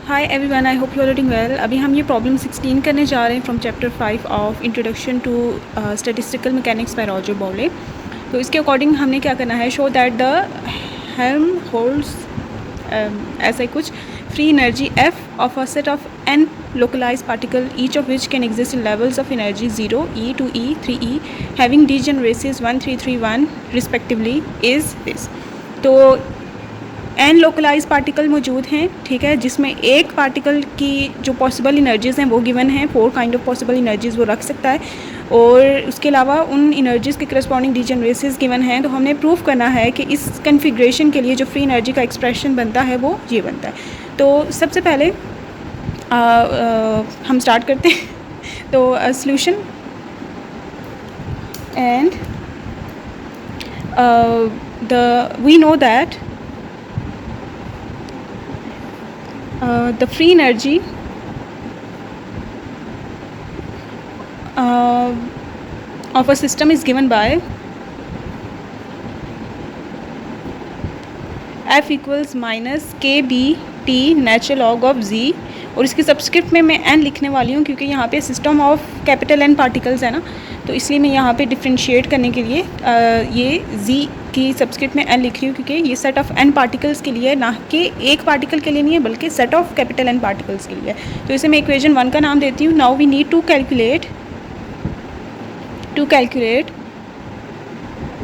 Hi everyone, I hope you are doing well. अभी हम ये प्रॉब्लम 16 करने जा रहे हैं from chapter 5 of introduction to statistical mechanics by Roger Bowley. तो इसके अकॉर्डिंग हमने क्या करना है, शो दैट द हेल्महोल्ट्ज़ ऐसा ही कुछ free energy F of a set of N localized particle each of which can exist in levels of energy 0, E, 2E, 3E having degeneracies 1, 3, 3, 1 respectively is this। तो N localize particle मौजूद हैं, ठीक है, जिसमें एक पार्टिकल की जो possible energies हैं वो गिवन हैं, 4 काइंड ऑफ पॉसिबल इनर्जीज़ वो रख सकता है, और उसके अलावा उन इनर्जीज़ के करस्पॉन्डिंग डिजनरेसीज गिवन हैं। तो हमने प्रूव करना है कि इस कन्फिग्रेशन के लिए जो फ्री एनर्जी का एक्सप्रेशन बनता है वो ये बनता है। तो सबसे पहले हम स्टार्ट करते हैं। तो solution and we know that the free energy of a system is given by F equals minus KBT natural log of Z, और इसकी सब्सक्रिप्ट में मैं n लिखने वाली हूँ क्योंकि यहाँ पे system of capital N particles है ना, तो इसलिए मैं यहाँ पे डिफ्रेंशिएट करने के लिए ये Z की सब्सक्रिप्ट में n लिख रही हूँ, क्योंकि ये सेट ऑफ n पार्टिकल्स के लिए, ना कि एक पार्टिकल के लिए नहीं है, बल्कि set of capital N particles के लिए। तो इसे मैं इक्वेशन 1 का नाम देती हूँ। Now we need to calculate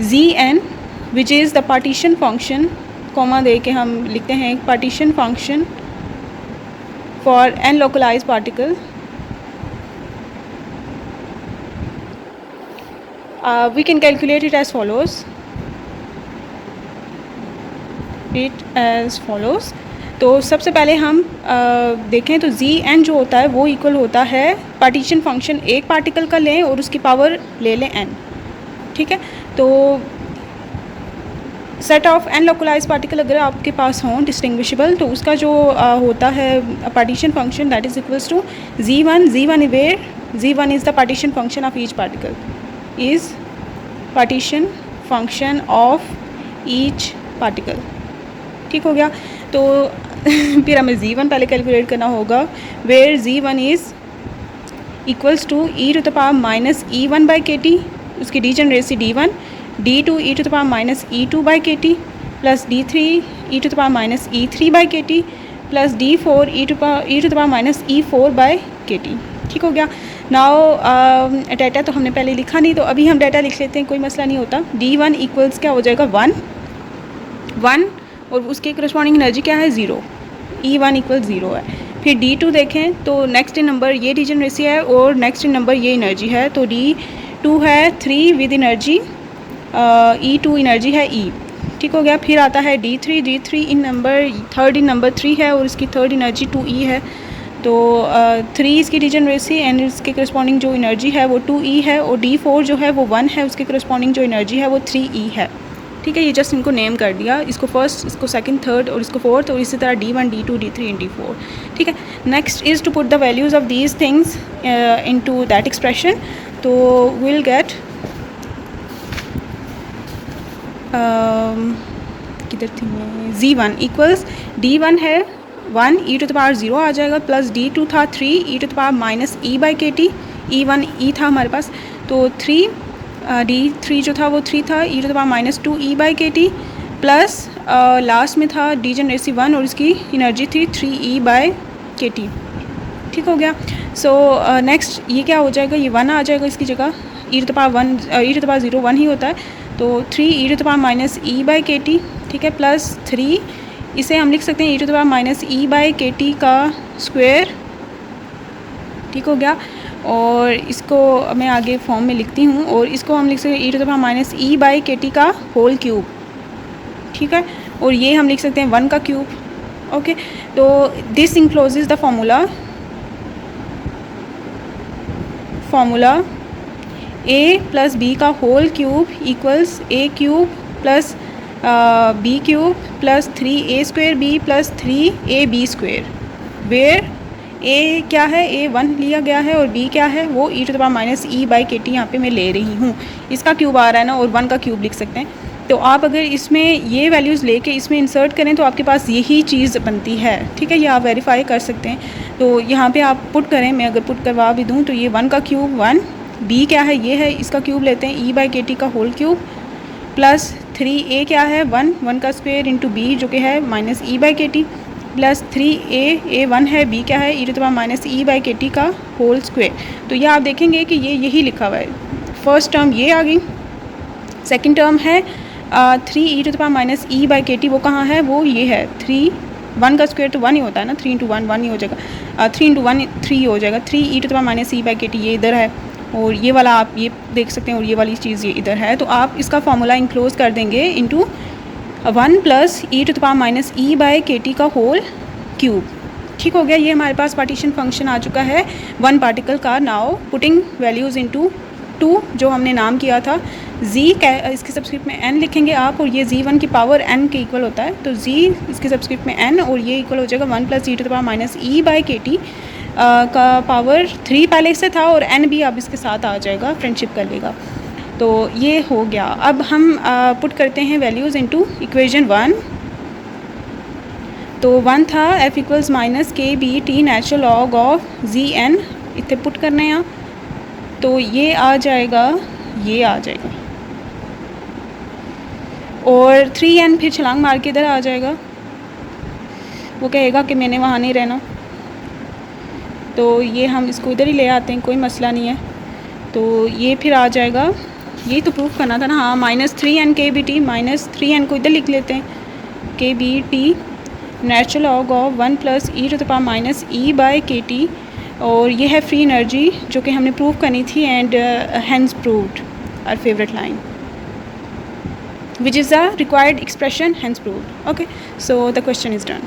Zn which is the partition function, comma दे के हम लिखते हैं partition function for n localized particle। We can calculate it as follows। तो सबसे पहले हम देखें तो Zn जो होता है वो इक्वल होता है पार्टीशन फंक्शन, एक पार्टिकल का लें और उसकी पावर ले लें n, ठीक है। तो set of an localize particle अगर आपके पास हों डिस्टिंग्विशेबल, तो उसका जो होता है partition function that is equals to Z1 where Z1 is the partition function of each particle, is partition function of each particle, ठीक हो गया। तो फिर हमें Z1 पहले कैलकुलेट करना होगा, where Z1 is equals to e to the power minus E1 by KT, उसकी degeneracy D1, D2 e to the power minus E2 by KT plus D3 e to the power minus E3 by KT plus D4 e to the power minus E4 by KT, ठीक हो गया। Now data तो हमने पहले लिखा नहीं, तो अभी हम डाटा लिख लेते हैं, कोई मसला नहीं होता। D1 इक्वल्स क्या हो जाएगा 1 और उसके करस्पॉन्डिंग एनर्जी क्या है 0, E1 इक्वल 0 है। फिर D2 देखें तो नेक्स्ट इन नंबर ये डिजनरेसी है और नेक्स्ट इन नंबर ये एनर्जी है, तो D2 है 3 विद एनर्जी E2 एनर्जी है E, ठीक हो गया। फिर आता है D3 in number third in number 3 है और इसकी थर्ड एनर्जी 2E है, तो 3 इसकी डिजनरेसी एंड इसके करस्पॉन्डिंग जो एनर्जी है वो 2E है, और D4 जो है वो 1 है, उसके करस्पॉन्डिंग जो एनर्जी है वो 3E है, ठीक है। ये जस्ट इनको नेम कर दिया, इसको फर्स्ट, इसको सेकंड, थर्ड और इसको फोर्थ, और इसी तरह D1 D2 D3 and D4, ठीक है। Next is to put the values of these things into that expression. तो विल गेट किधर थी मैं, Z1 इक्वल्स D1 है 1 e टू द पावर 0 आ जाएगा, प्लस D2 था 3 e to the power minus E by KT, E1 E था हमारे पास, तो 3 D3 जो था वो 3 था e to the power minus 2E by KT plus last में था डीजनरेसी 1 और इसकी एनर्जी थी 3E बाई KT, ठीक हो गया। सो नेक्स्ट ये क्या हो जाएगा, ये 1 आ जाएगा इसकी जगह, e टू द पावर 0 1 ही होता है, तो 3 e to the power minus E by KT, ठीक है, प्लस 3 इसे हम लिख सकते हैं e to the power minus E by KT का स्क्वायर, ठीक हो गया। और इसको मैं आगे फॉर्म में लिखती हूँ, और इसको हम लिख सकते हैं e to the power minus E by KT का होल क्यूब, ठीक है, और ये हम लिख सकते हैं 1 का क्यूब, ओके। तो this encloses the formula a plus b का whole cube equals a cube plus b cube plus 3a square b plus 3ab square, where a क्या है, a 1 लिया गया है और b क्या है वो e to the power minus E by KT यहाँ पे मैं ले रही हूँ, इसका क्यूब आ रहा है ना, और 1 का क्यूब लिख सकते हैं। तो आप अगर इसमें ये वैल्यूज़ लेके इसमें इंसर्ट करें तो आपके पास यही चीज़ बनती है, ठीक है। ये आप वेरीफाई कर सकते हैं। तो यहाँ पे आप पुट करें, मैं अगर पुट करवा भी दूँ तो ये 1 का क्यूब 1, b क्या है, ये है, इसका क्यूब लेते हैं e/kt का होल क्यूब, प्लस 3a क्या है 1 का स्क्वायर इंटू b जो कि है माइनस e/kt, प्लस 3a 1 है, b क्या है e⁻e/kt का होल स्क्वायर। तो ये आप देखेंगे कि ये यही लिखा हुआ है। फर्स्ट टर्म ये आ गई, सेकंड टर्म है 3e⁻e/kt, वो कहाँ है, वो ये है 1 का स्क्वायर तो 1 ही होता है ना, 3 × 1 1 ही हो जाएगा, 3 × 1 3 हो जाएगा, 3e⁻e/kt ये इधर है, और ये वाला आप ये देख सकते हैं, और ये वाली चीज़ ये इधर है। तो आप इसका फार्मूला इंक्लोज कर देंगे इंटू 1 प्लस e⁻e/kt का होल क्यूब। ठीक हो गया, ये हमारे पास पार्टीशन फंक्शन आ चुका है 1 पार्टिकल का। नाउ पुटिंग वैल्यूज़ इनटू 2 जो हमने नाम किया था z, इसके सबस्क्रिप्ट में n लिखेंगे आप, और ये z1 की पावर n के इक्वल होता है, तो z इसके सबस्क्रिप्ट में n, और ये इक्वल हो जाएगा 1 प्लस e⁻e/kt का पावर 3 पहले से था, और n भी अब इसके साथ आ जाएगा, फ्रेंडशिप कर लेगा। तो ये हो गया। अब हम पुट करते हैं वैल्यूज़ इनटू इक्वेशन 1। तो 1 था f equals minus kbt natural log of zn, इतने पुट करने हैं, तो ये आ जाएगा, ये आ जाएगा, और 3n फिर छलांग मार के इधर आ जाएगा, वो कहेगा कि मैंने वहाँ नहीं रहना, तो ये हम इसको इधर ही ले आते हैं, कोई मसला नहीं है। तो ये फिर आ जाएगा, यही तो प्रूफ करना था ना, हाँ, minus 3n kbt, minus 3n को इधर लिख लेते हैं, kbt natural log of 1 plus e⁻e/kt, और ये है फ्री एनर्जी जो कि हमने प्रूव करनी थी, and hence proved our favourite line which is the required expression, hence proved. Okay, so the question is done.